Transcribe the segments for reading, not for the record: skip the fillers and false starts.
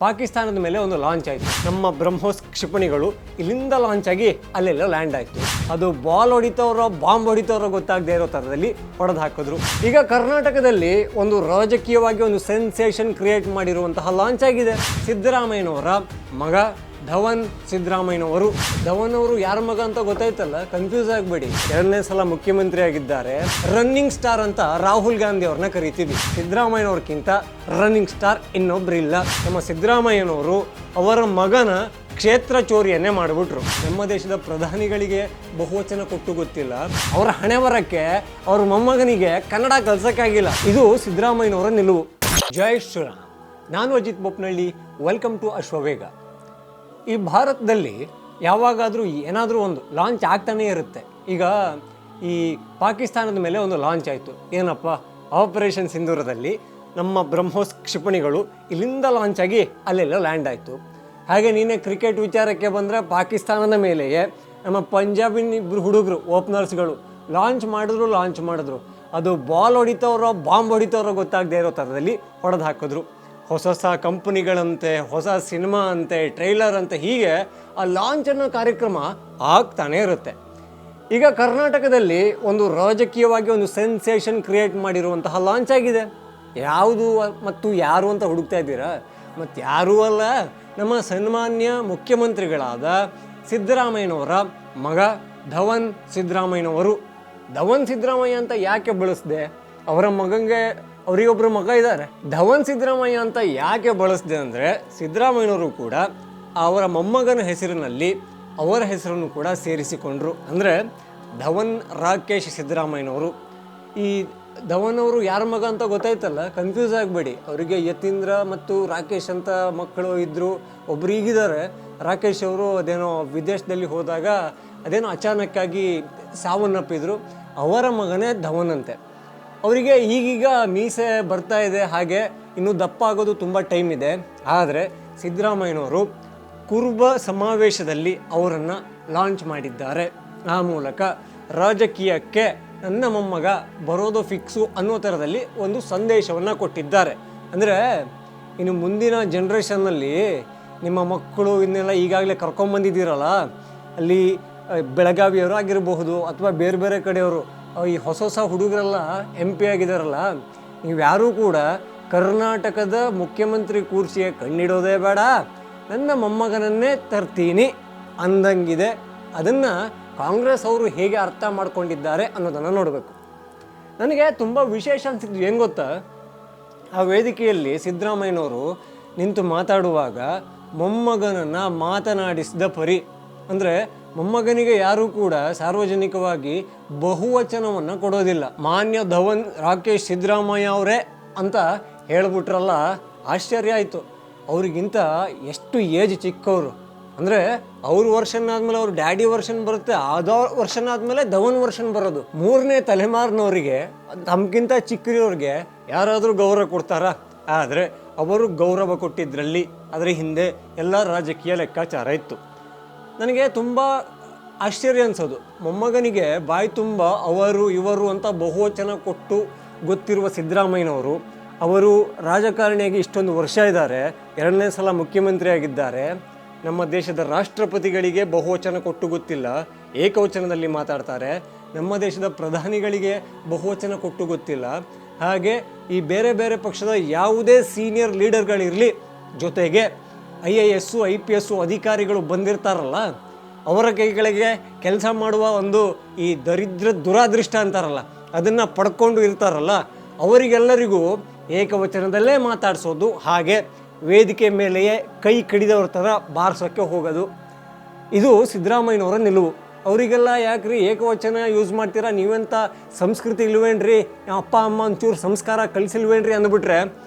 ಪಾಕಿಸ್ತಾನದ ಮೇಲೆ ಒಂದು ಲಾಂಚ್ ಆಯಿತು. ನಮ್ಮ ಬ್ರಹ್ಮೋಸ್ ಕ್ಷಿಪಣಿಗಳು ಇಲ್ಲಿಂದ ಲಾಂಚ್ ಆಗಿ ಅಲ್ಲೆಲ್ಲ ಲ್ಯಾಂಡ್ ಆಯಿತು. ಅದು ಬಾಲ್ ಹೊಡಿತವ್ರೋ ಬಾಂಬ್ ಹೊಡಿತವ್ರೋ ಗೊತ್ತಾಗದೇ ಇರೋ ಥರದಲ್ಲಿ ಹೊಡೆದು ಹಾಕಿದ್ರು. ಈಗ ಕರ್ನಾಟಕದಲ್ಲಿ ಒಂದು ರಾಜಕೀಯವಾಗಿ ಒಂದು ಸೆನ್ಸೇಷನ್ ಕ್ರಿಯೇಟ್ ಮಾಡಿರುವಂತಹ ಲಾಂಚ್ ಆಗಿದೆ. ಸಿದ್ದರಾಮಯ್ಯನವರ ಮಗ ಧವನ್ ಸಿದ್ದರಾಮಯ್ಯನವರು. ಧವನ್ ಅವರು ಯಾರ ಮಗ ಅಂತ ಗೊತ್ತಾಯ್ತಲ್ಲ, ಕನ್ಫ್ಯೂಸ್ ಆಗಬೇಡಿ. 2ನೇ ಸಲ ಮುಖ್ಯಮಂತ್ರಿ ಆಗಿದ್ದಾರೆ. ರನ್ನಿಂಗ್ ಸ್ಟಾರ್ ಅಂತ ರಾಹುಲ್ ಗಾಂಧಿ ಅವ್ರನ್ನ ಕರಿತೀವಿ. ಸಿದ್ದರಾಮಯ್ಯನವ್ರಕ್ಕಿಂತ ರನ್ನಿಂಗ್ ಸ್ಟಾರ್ ಇನ್ನೊಬ್ರು ಇಲ್ಲ. ನಮ್ಮ ಸಿದ್ದರಾಮಯ್ಯನವರು ಅವರ ಮಗನ ಕ್ಷೇತ್ರ ಚೋರಿಯನ್ನೇ ಮಾಡಿಬಿಟ್ರು. ನಮ್ಮ ದೇಶದ ಪ್ರಧಾನಿಗಳಿಗೆ ಬಹುವಚನ ಕೊಟ್ಟು ಗೊತ್ತಿಲ್ಲ. ಅವರ ಹಣೆ ಬರಕ್ಕೆ ಅವ್ರ ಮೊಮ್ಮಗನಿಗೆ ಕನ್ನಡ ಕಲ್ಸಕ್ಕಾಗಿಲ್ಲ. ಇದು ಸಿದ್ದರಾಮಯ್ಯನವರ ನಿಲುವು. ಜೈ ಶ್ರೀರಾಮ್. ನಾನು ಅಜಿತ್ ಬೊಪ್ನಳ್ಳಿ. Welcome to Ashwavega. ಈ ಭಾರತದಲ್ಲಿ ಯಾವಾಗಾದರೂ ಏನಾದರೂ ಒಂದು ಲಾಂಚ್ ಆಗ್ತಾನೇ ಇರುತ್ತೆ. ಈಗ ಈ ಪಾಕಿಸ್ತಾನದ ಮೇಲೆ ಒಂದು ಲಾಂಚ್ ಆಯಿತು. ಏನಪ್ಪ, ಆಪರೇಷನ್ ಸಿಂಧೂರದಲ್ಲಿ ನಮ್ಮ ಬ್ರಹ್ಮೋಸ್ ಕ್ಷಿಪಣಿಗಳು ಇಲ್ಲಿಂದ ಲಾಂಚ್ ಆಗಿ ಅಲ್ಲೆಲ್ಲ ಲ್ಯಾಂಡ್ ಆಯಿತು. ಹಾಗೆ ನೀನೇ ಕ್ರಿಕೆಟ್ ವಿಚಾರಕ್ಕೆ ಬಂದರೆ ಪಾಕಿಸ್ತಾನದ ಮೇಲೆಯೇ ನಮ್ಮ ಪಂಜಾಬಿನ ಇಬ್ಬರು ಹುಡುಗರು ಓಪನರ್ಸ್ಗಳು ಲಾಂಚ್ ಮಾಡಿದ್ರು. ಅದು ಬಾಲ್ ಹೊಡಿತವ್ರೋ ಬಾಂಬ್ ಹೊಡಿತವ್ರೋ ಗೊತ್ತಾಗದೇ ಇರೋ ಥರದಲ್ಲಿ ಹೊಡೆದು ಹಾಕಿದ್ರು. ಹೊಸ ಕಂಪನಿಗಳಂತೆ, ಹೊಸ ಸಿನಿಮಾ ಅಂತೆ, ಟ್ರೈಲರ್ ಅಂತೆ, ಹೀಗೆ ಆ ಲಾಂಚ್ ಅನ್ನೋ ಕಾರ್ಯಕ್ರಮ ಆಗ್ತಾನೇ ಇರುತ್ತೆ. ಈಗ ಕರ್ನಾಟಕದಲ್ಲಿ ಒಂದು ರಾಜಕೀಯವಾಗಿ ಒಂದು ಸೆನ್ಸೇಷನ್ ಕ್ರಿಯೇಟ್ ಮಾಡಿರುವಂತಹ ಲಾಂಚ್ ಆಗಿದೆ. ಯಾವುದು ಮತ್ತು ಯಾರು ಅಂತ ಹುಡುಕ್ತಾ ಇದ್ದೀರಾ? ಮತ್ತು ಯಾರೂ ಅಲ್ಲ, ನಮ್ಮ ಸನ್ಮಾನ್ಯ ಮುಖ್ಯಮಂತ್ರಿಗಳಾದ ಸಿದ್ದರಾಮಯ್ಯನವರ ಮಗ ಧವನ್ ಸಿದ್ದರಾಮಯ್ಯನವರು. ಧವನ್ ಸಿದ್ದರಾಮಯ್ಯ ಅಂತ ಯಾಕೆ ಬಳಸಿದೆ? ಅವರ ಮಗಂಗೆ ಅವರಿಗೊಬ್ಬರು ಮಗ ಇದ್ದಾರೆ. ಧವನ್ ಸಿದ್ದರಾಮಯ್ಯ ಅಂತ ಯಾಕೆ ಬಳಸಿದೆ ಅಂದರೆ, ಸಿದ್ದರಾಮಯ್ಯನವರು ಕೂಡ ಅವರ ಮೊಮ್ಮಗನ ಹೆಸರಿನಲ್ಲಿ ಅವರ ಹೆಸರನ್ನು ಕೂಡ ಸೇರಿಸಿಕೊಂಡ್ರು. ಅಂದರೆ ಧವನ್ ರಾಕೇಶ್ ಸಿದ್ದರಾಮಯ್ಯನವರು. ಈ ಧವನ್ ಅವರು ಯಾರ ಮಗ ಅಂತ ಗೊತ್ತಾಯ್ತಲ್ಲ, ಕನ್ಫ್ಯೂಸ್ ಆಗಬೇಡಿ. ಅವರಿಗೆ ಯತೀಂದ್ರ ಮತ್ತು ರಾಕೇಶ್ ಅಂತ ಮಕ್ಕಳು ಇದ್ದರು. ಒಬ್ರು ಈಗಿದ್ದಾರೆ. ರಾಕೇಶ್ ಅವರು ಅದೇನೋ ವಿದೇಶದಲ್ಲಿ ಹೋದಾಗ ಅದೇನೋ ಅಚಾನಕ್ಕಾಗಿ ಸಾವನ್ನಪ್ಪಿದ್ರು. ಅವರ ಮಗನೇ ಧವನ್ ಅಂತೆ. ಅವರಿಗೆ ಈಗೀಗ ಮೀಸೆ ಬರ್ತಾ ಇದೆ, ಹಾಗೆ ಇನ್ನೂ ದಪ್ಪ ಆಗೋದು ತುಂಬ ಟೈಮ್ ಇದೆ. ಆದರೆ ಸಿದ್ದರಾಮಯ್ಯನವರು ಕುರುಬ ಸಮಾವೇಶದಲ್ಲಿ ಅವರನ್ನು ಲಾಂಚ್ ಮಾಡಿದ್ದಾರೆ. ಆ ಮೂಲಕ ರಾಜಕೀಯಕ್ಕೆ ನನ್ನ ಮೊಮ್ಮಗ ಬರೋದು ಫಿಕ್ಸು ಅನ್ನೋ ಥರದಲ್ಲಿ ಒಂದು ಸಂದೇಶವನ್ನು ಕೊಟ್ಟಿದ್ದಾರೆ. ಅಂದರೆ ಇನ್ನು ಮುಂದಿನ ಜನ್ರೇಷನ್ನಲ್ಲಿ ನಿಮ್ಮ ಮಕ್ಕಳು ಇನ್ನೆಲ್ಲ ಈಗಾಗಲೇ ಕರ್ಕೊಂಬಂದಿದ್ದೀರಲ್ಲ, ಅಲ್ಲಿ ಬೆಳಗಾವಿಯವರು ಆಗಿರಬಹುದು ಅಥವಾ ಬೇರೆ ಬೇರೆ ಕಡೆಯವರು, ಈ ಹೊಸ ಹುಡುಗರೆಲ್ಲ MP ಆಗಿದ್ದಾರಲ್ಲ, ನೀವ್ಯಾರೂ ಕೂಡ ಕರ್ನಾಟಕದ ಮುಖ್ಯಮಂತ್ರಿ ಕೂರ್ಸಿಗೆ ಕಣ್ಣಿಡೋದೇ ಬೇಡ, ನನ್ನ ಮೊಮ್ಮಗನನ್ನೇ ತರ್ತೀನಿ ಅಂದಂಗಿದೆ. ಅದನ್ನು ಕಾಂಗ್ರೆಸ್ ಅವರು ಹೇಗೆ ಅರ್ಥ ಮಾಡ್ಕೊಂಡಿದ್ದಾರೆ ಅನ್ನೋದನ್ನು ನೋಡಬೇಕು. ನನಗೆ ತುಂಬ ವಿಶೇಷ ಅನಿಸಿದ್ದು ಏನು ಗೊತ್ತಾ, ಆ ವೇದಿಕೆಯಲ್ಲಿ ಸಿದ್ದರಾಮಯ್ಯನವರು ನಿಂತು ಮಾತಾಡುವಾಗ ಮೊಮ್ಮಗನನ್ನು ಮಾತನಾಡಿಸಿದ ಪರಿ. ಅಂದರೆ ಮೊಮ್ಮಗನಿಗೆ ಯಾರೂ ಕೂಡ ಸಾರ್ವಜನಿಕವಾಗಿ ಬಹುವಚನವನ್ನು ಕೊಡೋದಿಲ್ಲ. ಮಾನ್ಯ ಧವನ್ ರಾಕೇಶ್ ಸಿದ್ದರಾಮಯ್ಯ ಅವರೇ ಅಂತ ಹೇಳ್ಬಿಟ್ರಲ್ಲ, ಆಶ್ಚರ್ಯ ಆಯಿತು. ಅವ್ರಿಗಿಂತ ಎಷ್ಟು ಏಜ್ ಚಿಕ್ಕವರು. ಅಂದರೆ ಅವ್ರ ವರ್ಷನ್ ಆದಮೇಲೆ ಅವ್ರ ಡ್ಯಾಡಿ ವರ್ಷನ್ ಬರುತ್ತೆ, ಅದು ವರ್ಷನ್ ಆದಮೇಲೆ ಧವನ್ ವರ್ಷನ್ ಬರೋದು. 3ನೇ ತಲೆಮಾರಿನವರಿಗೆ, ತಮ್ಗಿಂತ ಚಿಕ್ಕರಿಯವ್ರಿಗೆ ಯಾರಾದರೂ ಗೌರವ ಕೊಡ್ತಾರಾ? ಆದರೆ ಅವರು ಗೌರವ ಕೊಟ್ಟಿದ್ರಲ್ಲಿ ಅದರ ಹಿಂದೆ ಎಲ್ಲ ರಾಜಕೀಯ ಲೆಕ್ಕಾಚಾರ ಇತ್ತು. ನನಗೆ ತುಂಬ ಆಶ್ಚರ್ಯ ಅನಿಸೋದು, ಮೊಮ್ಮಗನಿಗೆ ಬಾಯಿ ತುಂಬ ಅವರು ಇವರು ಅಂತ ಬಹುವಚನ ಕೊಟ್ಟು ಗೊತ್ತಿರುವ ಸಿದ್ದರಾಮಯ್ಯನವರು, ಅವರು ರಾಜಕಾರಣಿಯಾಗಿ ಇಷ್ಟೊಂದು ವರ್ಷ ಇದ್ದಾರೆ, 2ನೇ ಸಲ ಮುಖ್ಯಮಂತ್ರಿ ಆಗಿದ್ದಾರೆ. ನಮ್ಮ ದೇಶದ ರಾಷ್ಟ್ರಪತಿಗಳಿಗೆ ಬಹುವಚನ ಕೊಟ್ಟು ಗೊತ್ತಿಲ್ಲ, ಏಕವಚನದಲ್ಲಿ ಮಾತಾಡ್ತಾರೆ. ನಮ್ಮ ದೇಶದ ಪ್ರಧಾನಿಗಳಿಗೆ ಬಹುವಚನ ಕೊಟ್ಟು ಗೊತ್ತಿಲ್ಲ. ಹಾಗೆ ಈ ಬೇರೆ ಬೇರೆ ಪಕ್ಷದ ಯಾವುದೇ ಸೀನಿಯರ್ ಲೀಡರ್ಗಳಿರಲಿ, ಜೊತೆಗೆ IAS IPS ಅಧಿಕಾರಿಗಳು ಬಂದಿರ್ತಾರಲ್ಲ, ಅವರ ಕೈಗಳಿಗೆ ಕೆಲಸ ಮಾಡುವ ಒಂದು ಈ ದುರಾದೃಷ್ಟ ಅಂತಾರಲ್ಲ, ಅದನ್ನು ಪಡ್ಕೊಂಡು ಇರ್ತಾರಲ್ಲ, ಅವರಿಗೆಲ್ಲರಿಗೂ ಏಕವಚನದಲ್ಲೇ ಮಾತಾಡಿಸೋದು, ಹಾಗೆ ವೇದಿಕೆ ಮೇಲೆಯೇ ಕೈ ಕಡಿದವ್ರ ಥರ ಬಾರಿಸೋಕ್ಕೆ ಹೋಗೋದು. ಇದು ಸಿದ್ದರಾಮಯ್ಯನವರ ನಿಲುವು. ಅವರಿಗೆಲ್ಲ ಯಾಕ್ರಿ ಏಕವಚನ ಯೂಸ್ ಮಾಡ್ತೀರಾ, ನೀವೆಂಥ ಸಂಸ್ಕೃತಿ ಇಲ್ವೇನ್ರಿ, ಅಪ್ಪ ಅಮ್ಮ ಒಂಚೂರು ಸಂಸ್ಕಾರ ಕಲಿಸಿಲ್ವೇನ್ರಿ ಅಂದ್ಬಿಟ್ರೆ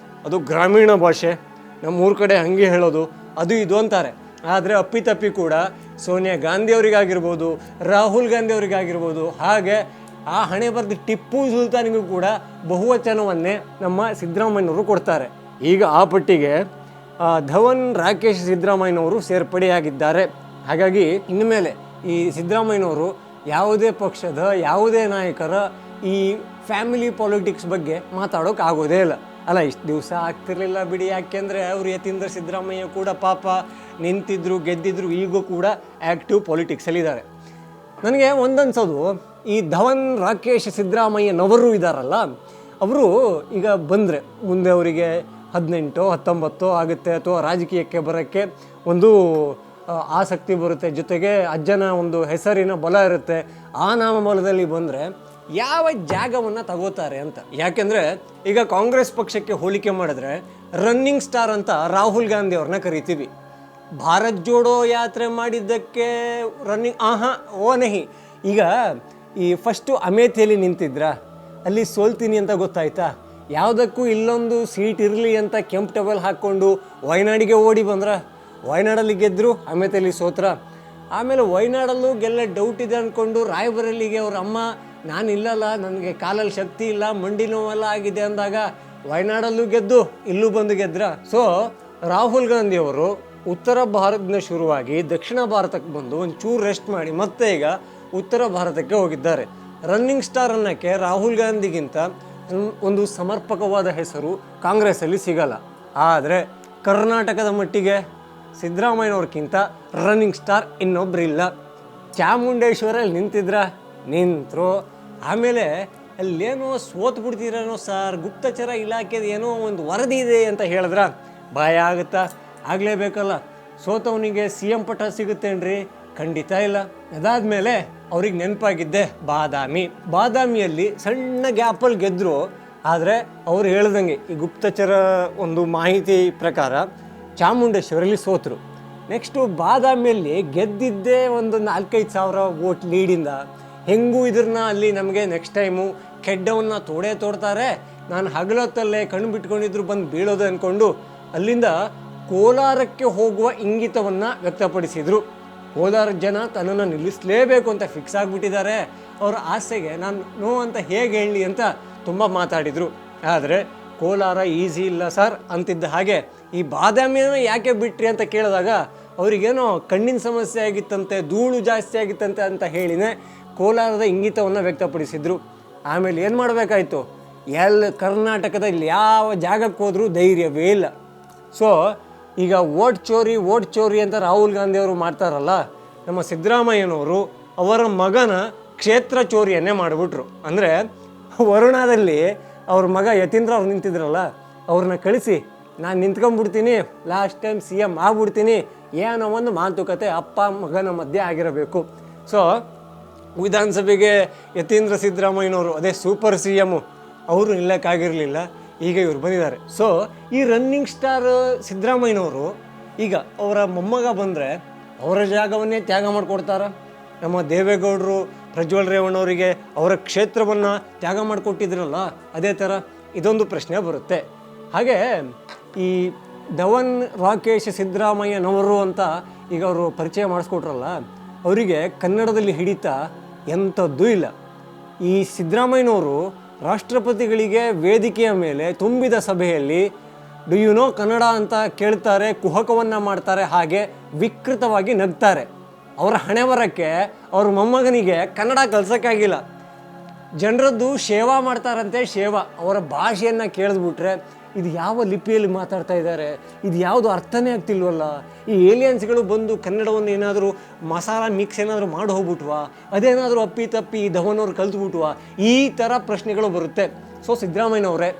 ಅದು ಗ್ರಾಮೀಣ ಭಾಷೆ, ನಮ್ಮೂರ ಕಡೆ ಹಾಗೆ ಹೇಳೋದು, ಅದು ಇದು ಅಂತಾರೆ. ಆದರೆ ಅಪ್ಪಿತಪ್ಪಿ ಕೂಡ ಸೋನಿಯಾ ಗಾಂಧಿ ಅವರಿಗಾಗಿರ್ಬೋದು, ರಾಹುಲ್ ಗಾಂಧಿ ಅವರಿಗಾಗಿರ್ಬೋದು, ಹಾಗೆ ಆ ಹಣೆ ಬರೆದು ಟಿಪ್ಪು ಸುಲ್ತಾನಿಗೂ ಕೂಡ ಬಹುವಚನವನ್ನೇ ನಮ್ಮ ಸಿದ್ದರಾಮಯ್ಯನವರು ಕೊಡ್ತಾರೆ. ಈಗ ಆ ಪಟ್ಟಿಗೆ ಧವನ್ ರಾಕೇಶ್ ಸಿದ್ದರಾಮಯ್ಯನವರು ಸೇರ್ಪಡೆಯಾಗಿದ್ದಾರೆ. ಹಾಗಾಗಿ ಇನ್ನು ಮೇಲೆ ಈ ಸಿದ್ದರಾಮಯ್ಯನವರು ಯಾವುದೇ ಪಕ್ಷದ ಯಾವುದೇ ನಾಯಕರ ಈ ಫ್ಯಾಮಿಲಿ ಪಾಲಿಟಿಕ್ಸ್ ಬಗ್ಗೆ ಮಾತಾಡೋಕ್ಕಾಗೋದೇ ಇಲ್ಲ. ಅಲ್ಲ ಇಷ್ಟು ದಿವಸ ಆಗ್ತಿರ್ಲಿಲ್ಲ ಬಿಡಿ, ಯಾಕೆಂದರೆ ಅವರು ಯತೀಂದ್ರ ಸಿದ್ದರಾಮಯ್ಯ ಕೂಡ ಪಾಪ ನಿಂತಿದ್ರು ಗೆದ್ದಿದ್ರು, ಈಗೂ ಕೂಡ ಆ್ಯಕ್ಟಿವ್ ಪೊಲಿಟಿಕ್ಸಲ್ಲಿದ್ದಾರೆ. ನನಗೆ ಒಂದನ್ಸೋದು, ಈ ಧವನ್ ರಾಕೇಶ್ ಸಿದ್ದರಾಮಯ್ಯನವರು ಇದ್ದಾರಲ್ಲ, ಅವರು ಈಗ ಬಂದರೆ ಮುಂದೆ ಅವರಿಗೆ 18 19 ಆಗುತ್ತೆ, ಅಥವಾ ರಾಜಕೀಯಕ್ಕೆ ಬರೋಕ್ಕೆ ಒಂದು ಆಸಕ್ತಿ ಬರುತ್ತೆ, ಜೊತೆಗೆ ಅಜ್ಜನ ಒಂದು ಹೆಸರಿನ ಬಲ ಇರುತ್ತೆ, ಆ ನಾಮಬಲದಲ್ಲಿ ಬಂದರೆ ಯಾವ ಜಾಗವನ್ನು ತಗೋತಾರೆ ಅಂತ. ಯಾಕೆಂದರೆ ಈಗ ಕಾಂಗ್ರೆಸ್ ಪಕ್ಷಕ್ಕೆ ಹೋಲಿಕೆ ಮಾಡಿದ್ರೆ ರನ್ನಿಂಗ್ ಸ್ಟಾರ್ ಅಂತ ರಾಹುಲ್ ಗಾಂಧಿ ಅವ್ರನ್ನ ಕರಿತೀವಿ. ಭಾರತ್ ಜೋಡೋ ಯಾತ್ರೆ ಮಾಡಿದ್ದಕ್ಕೆ ರನ್ನಿಂಗ್ ಓನಹಿ. ಈಗ ಈ ಫಸ್ಟು ಅಮೇಥಿಯಲ್ಲಿ ನಿಂತಿದ್ರ, ಅಲ್ಲಿ ಸೋಲ್ತೀನಿ ಅಂತ ಗೊತ್ತಾಯ್ತಾ, ಯಾವುದಕ್ಕೂ ಇಲ್ಲೊಂದು ಸೀಟ್ ಇರಲಿ ಅಂತ ಕೆಂಪು ಟವೆಲ್ ಹಾಕ್ಕೊಂಡು ವಯನಾಡಿಗೆ ಓಡಿ ಬಂದ್ರ, ವಯನಾಡಲ್ಲಿ ಗೆದ್ದರು, ಅಮೇಥಿಯಲ್ಲಿ ಸೋತ್ರ. ಆಮೇಲೆ ವಯನಾಡಲ್ಲೂ ಗೆಲ್ಲ ಡೌಟ್ ಇದೆ ಅಂದ್ಕೊಂಡು ರಾಯಬರೇಲಿಗೆ ಅವ್ರ ಅಮ್ಮ ನಾನು ಇಲ್ಲಲ್ಲ, ನನಗೆ ಕಾಲಲ್ಲಿ ಶಕ್ತಿ ಇಲ್ಲ, ಮಂಡಿ ನೋವೆಲ್ಲ ಆಗಿದೆ ಅಂದಾಗ ವಯನಾಡಲ್ಲೂ ಗೆದ್ದು ಇಲ್ಲೂ ಬಂದು ಗೆದ್ರ. ಸೊ ರಾಹುಲ್ ಗಾಂಧಿ ಅವರು ಉತ್ತರ ಭಾರತದಿಂದ ಶುರುವಾಗಿ ದಕ್ಷಿಣ ಭಾರತಕ್ಕೆ ಬಂದು ಒಂಚೂರು ರೆಸ್ಟ್ ಮಾಡಿ ಮತ್ತೆ ಈಗ ಉತ್ತರ ಭಾರತಕ್ಕೆ ಹೋಗಿದ್ದಾರೆ. ರನ್ನಿಂಗ್ ಸ್ಟಾರ್ ಅನ್ನೋಕ್ಕೆ ರಾಹುಲ್ ಗಾಂಧಿಗಿಂತ ಒಂದು ಸಮರ್ಪಕವಾದ ಹೆಸರು ಕಾಂಗ್ರೆಸ್ಸಲ್ಲಿ ಸಿಗಲ್ಲ. ಆದರೆ ಕರ್ನಾಟಕದ ಮಟ್ಟಿಗೆ ಸಿದ್ದರಾಮಯ್ಯನವ್ರಿಗಿಂತ ರನ್ನಿಂಗ್ ಸ್ಟಾರ್ ಇನ್ನೊಬ್ಬರಿಲ್ಲ. ಚಾಮುಂಡೇಶ್ವರಲ್ಲಿ ನಿಂತರು, ಆಮೇಲೆ ಅಲ್ಲೇನೋ ಸೋತ್ ಬಿಡ್ತೀರೇನೋ ಸರ್, ಗುಪ್ತಚರ ಇಲಾಖೆದು ಏನೋ ಒಂದು ವರದಿ ಇದೆ ಅಂತ ಹೇಳಿದ್ರ ಭಯ ಆಗುತ್ತಾ? ಆಗಲೇಬೇಕಲ್ಲ. ಸೋತವನಿಗೆ CM ಪಟ್ಟ ಸಿಗುತ್ತೇನ್ರಿ? ಖಂಡಿತ ಇಲ್ಲ. ಅದಾದಮೇಲೆ ಅವ್ರಿಗೆ ನೆನಪಾಗಿದ್ದೆ ಬಾದಾಮಿಯಲ್ಲಿ ಸಣ್ಣ ಗ್ಯಾಪಲ್ಲಿ ಗೆದ್ದರು. ಆದರೆ ಅವ್ರು ಹೇಳ್ದಂಗೆ ಈ ಗುಪ್ತಚರ ಒಂದು ಮಾಹಿತಿ ಪ್ರಕಾರ ಚಾಮುಂಡೇಶ್ವರಲ್ಲಿ ಸೋತರು. ನೆಕ್ಸ್ಟು ಬಾದಾಮಿಯಲ್ಲಿ ಗೆದ್ದಿದ್ದೇ ಒಂದು 4-5 ಸಾವಿರ ವೋಟ್ ಲೀಡಿಂದ. ಹೆಂಗೂ ಇದ್ರನ್ನ ಅಲ್ಲಿ ನಮಗೆ ನೆಕ್ಸ್ಟ್ ಟೈಮು ಕೆಡ್ಡವನ್ನು ತೋಡ್ತಾರೆ, ನಾನು ಹಗಲೊತ್ತಲ್ಲೇ ಕಣ್ಣು ಬಿಟ್ಕೊಂಡಿದ್ರು ಬಂದು ಬೀಳೋದು ಅಂದ್ಕೊಂಡು ಅಲ್ಲಿಂದ ಕೋಲಾರಕ್ಕೆ ಹೋಗುವ ಇಂಗಿತವನ್ನು ವ್ಯಕ್ತಪಡಿಸಿದರು. ಕೋಲಾರ ಜನ ತನ್ನನ್ನು ನಿಲ್ಲಿಸಲೇಬೇಕು ಅಂತ ಫಿಕ್ಸ್ ಆಗಿಬಿಟ್ಟಿದ್ದಾರೆ. ಅವರ ಆಸೆಗೆ ನಾನು ನೋ ಅಂತ ಹೇಗೆ ಹೇಳಲಿ ಅಂತ ತುಂಬ ಮಾತಾಡಿದರು. ಆದರೆ ಕೋಲಾರ ಈಸಿ ಇಲ್ಲ ಸರ್ ಅಂತಿದ್ದ ಹಾಗೆ ಈ ಬಾದಾಮಿಯನ್ನು ಯಾಕೆ ಬಿಟ್ರಿ ಅಂತ ಕೇಳಿದಾಗ ಅವರಿಗೇನೋ ಕಣ್ಣಿನ ಸಮಸ್ಯೆ ಆಗಿತ್ತಂತೆ, ಧೂಳು ಜಾಸ್ತಿ ಆಗಿತ್ತಂತೆ ಅಂತ ಹೇಳಿನೇ ಕೋಲಾರದ ಇಂಗಿತವನ್ನು ವ್ಯಕ್ತಪಡಿಸಿದರು. ಆಮೇಲೆ ಏನು ಮಾಡಬೇಕಾಯ್ತು? ಕರ್ನಾಟಕದಲ್ಲಿ ಯಾವ ಜಾಗಕ್ಕೆ ಹೋದರೂ ಧೈರ್ಯವೇ ಇಲ್ಲ. ಸೊ ಈಗ ವೋಟ್ ಚೋರಿ ಅಂತ ರಾಹುಲ್ ಗಾಂಧಿ ಅವರು ಮಾಡ್ತಾರಲ್ಲ, ನಮ್ಮ ಸಿದ್ದರಾಮಯ್ಯನವರು ಅವರ ಮಗನ ಕ್ಷೇತ್ರ ಚೋರಿಯನ್ನೇ ಮಾಡಿಬಿಟ್ರು. ಅಂದರೆ ವರುಣಾದಲ್ಲಿ ಅವ್ರ ಮಗ ಯತೀಂದ್ರ ಅವ್ರು ನಿಂತಿದ್ರಲ್ಲ, ಅವ್ರನ್ನ ಕಳಿಸಿ ನಾನು ನಿಂತ್ಕೊಂಡ್ಬಿಡ್ತೀನಿ, ಲಾಸ್ಟ್ ಟೈಮ್ CM ಆಗ್ಬಿಡ್ತೀನಿ, ಏನೋ ಒಂದು ಮಾತುಕತೆ ಅಪ್ಪ ಮಗನ ಮಧ್ಯೆ ಆಗಿರಬೇಕು. ಸೊ ವಿಧಾನಸಭೆಗೆ ಯತೀಂದ್ರ ಸಿದ್ದರಾಮಯ್ಯನವರು ಅದೇ ಸೂಪರ್ CM ಅವರು ನಿಲ್ಲಕ್ಕಾಗಿರಲಿಲ್ಲ, ಈಗ ಇವರು ಬಂದಿದ್ದಾರೆ. ಸೊ ಈ ರನ್ನಿಂಗ್ ಸ್ಟಾರ್ ಸಿದ್ದರಾಮಯ್ಯನವರು ಈಗ ಅವರ ಮೊಮ್ಮಗ ಬಂದರೆ ಅವರ ಜಾಗವನ್ನೇ ತ್ಯಾಗ ಮಾಡಿಕೊಡ್ತಾರ. ನಮ್ಮ ದೇವೇಗೌಡರು ಪ್ರಜ್ವಲ್ ರೇವಣ್ಣವರಿಗೆ ಅವರ ಕ್ಷೇತ್ರವನ್ನು ತ್ಯಾಗ ಮಾಡಿಕೊಟ್ಟಿದ್ರಲ್ಲ, ಅದೇ ಥರ ಇದೊಂದು ಪ್ರಶ್ನೆ ಬರುತ್ತೆ. ಹಾಗೆ ಈ ಧವನ್ ರಾಕೇಶ್ ಸಿದ್ದರಾಮಯ್ಯನವರು ಅಂತ ಈಗ ಅವರು ಪರಿಚಯ ಮಾಡಿಸ್ಕೊಟ್ರಲ್ಲ, ಅವರಿಗೆ ಕನ್ನಡದಲ್ಲಿ ಹಿಡಿತ ಎಂಥದ್ದೂ ಇಲ್ಲ. ಈ ಸಿದ್ದರಾಮಯ್ಯನವರು ರಾಷ್ಟ್ರಪತಿಗಳಿಗೆ ವೇದಿಕೆಯ ಮೇಲೆ ತುಂಬಿದ ಸಭೆಯಲ್ಲಿ ಡು ಯು ನೋ ಕನ್ನಡ ಅಂತ ಕೇಳ್ತಾರೆ, ಕುಹಕವನ್ನು ಮಾಡ್ತಾರೆ, ಹಾಗೆ ವಿಕೃತವಾಗಿ ನಗ್ತಾರೆ. ಅವರ ಹಣೆ ಬರಕ್ಕೆ ಅವ್ರ ಮೊಮ್ಮಗನಿಗೆ ಕನ್ನಡ ಕಲ್ಸೋಕ್ಕಾಗಿಲ್ಲ. ಜನರದ್ದು ಸೇವಾ ಮಾಡ್ತಾರಂತೆ, ಅವರ ಭಾಷೆಯನ್ನು ಕೇಳಿದ್ಬಿಟ್ರೆ ಇದು ಯಾವ ಲಿಪಿಯಲ್ಲಿ ಮಾತಾಡ್ತಾ ಇದ್ದಾರೆ, ಇದು ಯಾವುದು ಅರ್ಥನೇ ಆಗ್ತಿಲ್ವಲ್ಲ, ಈ ಏಲಿಯನ್ಸ್ಗಳು ಬಂದು ಕನ್ನಡವನ್ನು ಏನಾದರೂ ಮಸಾಲ ಮಿಕ್ಸ್ ಏನಾದರೂ ಮಾಡಿ ಹೋಗ್ಬಿಟ್ವಾ, ಅದೇನಾದರೂ ಅಪ್ಪಿ ಧವನವ್ರು ಕಲ್ತ್ಬಿಟ್ವಾ, ಈ ಥರ ಪ್ರಶ್ನೆಗಳು ಬರುತ್ತೆ. ಸೊ ಸಿದ್ದರಾಮಯ್ಯನವರೇ,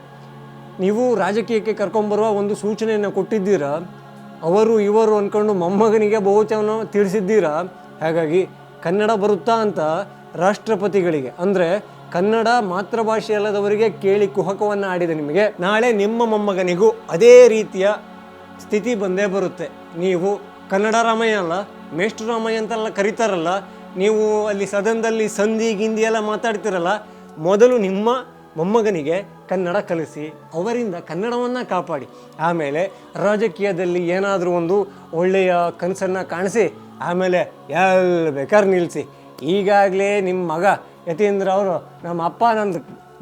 ನೀವು ರಾಜಕೀಯಕ್ಕೆ ಕರ್ಕೊಂಬರುವ ಒಂದು ಸೂಚನೆಯನ್ನು ಕೊಟ್ಟಿದ್ದೀರಾ, ಅವರು ಇವರು ಅಂದ್ಕೊಂಡು ಮೊಮ್ಮಗನಿಗೆ ಬಹುಚವನ್ನು ತಿಳಿಸಿದ್ದೀರಾ. ಹಾಗಾಗಿ ಕನ್ನಡ ಬರುತ್ತಾ ಅಂತ ರಾಷ್ಟ್ರಪತಿಗಳಿಗೆ, ಅಂದರೆ ಕನ್ನಡ ಮಾತೃಭಾಷೆ ಅಲ್ಲದವರಿಗೆ ಕೇಳಿ ಕುಹಕವನ್ನು ಆಡಿದೆ ನಿಮಗೆ. ನಾಳೆ ನಿಮ್ಮ ಮೊಮ್ಮಗನಿಗೂ ಅದೇ ರೀತಿಯ ಸ್ಥಿತಿ ಬಂದೇ ಬರುತ್ತೆ. ನೀವು ಕನ್ನಡ ರಾಮಯ್ಯ ಅಲ್ಲ, ಮೇಷ್ಟ್ರು ರಾಮಯ್ಯ ಅಂತೆಲ್ಲ ಕರೀತಾರಲ್ಲ, ನೀವು ಅಲ್ಲಿ ಸದನದಲ್ಲಿ ಸಂಧಿ ಗಿಂದಿ ಎಲ್ಲ ಮಾತಾಡ್ತಿರಲ್ಲ, ಮೊದಲು ನಿಮ್ಮ ಮೊಮ್ಮಗನಿಗೆ ಕನ್ನಡ ಕಲಿಸಿ, ಅವರಿಂದ ಕನ್ನಡವನ್ನು ಕಾಪಾಡಿ. ಆಮೇಲೆ ರಾಜಕೀಯದಲ್ಲಿ ಏನಾದರೂ ಒಂದು ಒಳ್ಳೆಯ ಕನಸನ್ನು ಕಾಣಿಸಿ, ಆಮೇಲೆ ಎಲ್ಲಿ ಬೇಕಾದ್ರೆ ನಿಲ್ಲಿಸಿ. ಈಗಾಗಲೇ ನಿಮ್ಮ ಮಗ ಯತೀಂದ್ರ ಅವರು ನಮ್ಮ ಅಪ್ಪ ನಂದು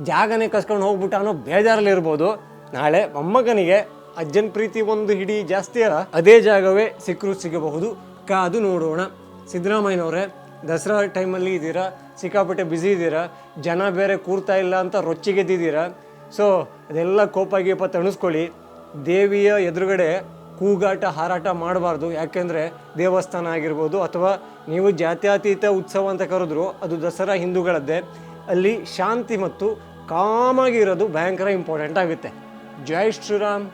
ಜಾಗನೇ ಕಸ್ಕೊಂಡು ಹೋಗ್ಬಿಟ್ಟು ಅನ್ನೋ ಬೇಜಾರಲ್ಲಿರ್ಬೋದು. ನಾಳೆ ಮೊಮ್ಮಗನಿಗೆ ಅಜ್ಜನ ಪ್ರೀತಿ ಒಂದು ಹಿಡಿ ಜಾಸ್ತಿ ಅಲ್ಲ, ಅದೇ ಜಾಗವೇ ಸಿಗಬಹುದು. ಕಾದು ನೋಡೋಣ. ಸಿದ್ದರಾಮಯ್ಯನವರೇ, ದಸರಾ ಟೈಮಲ್ಲಿ ಇದ್ದೀರಾ, ಸಿಕ್ಕಾಪಟ್ಟೆ ಬ್ಯುಸಿ ಇದ್ದೀರಾ, ಜನ ಬೇರೆ ಕೂರ್ತಾ ಇಲ್ಲ ಅಂತ ರೊಚ್ಚಿಗೆದ್ದಿದ್ದೀರಾ. ಸೊ ಅದೆಲ್ಲ ಕೋಪ ಗೀಪ ತಣಿಸ್ಕೊಳ್ಳಿ. ದೇವಿಯ ಎದುರುಗಡೆ ಕೂಗಾಟ ಹಾರಾಟ ಮಾಡಬಾರ್ದು. ಯಾಕೆಂದರೆ ದೇವಸ್ಥಾನ ಆಗಿರ್ಬೋದು ಅಥವಾ ನೀವು ಜಾತ್ಯತೀತ ಉತ್ಸವ ಅಂತ ಕರೆದ್ರು ಅದು ದಸರಾ ಹಿಂದೂಗಳದ್ದೇ. ಅಲ್ಲಿ ಶಾಂತಿ ಮತ್ತು ಕಾಮಾಗಿರೋದು ಭಯಂಕರ ಇಂಪಾರ್ಟೆಂಟ್ ಆಗುತ್ತೆ. ಜೈ ಶ್ರೀರಾಮ್.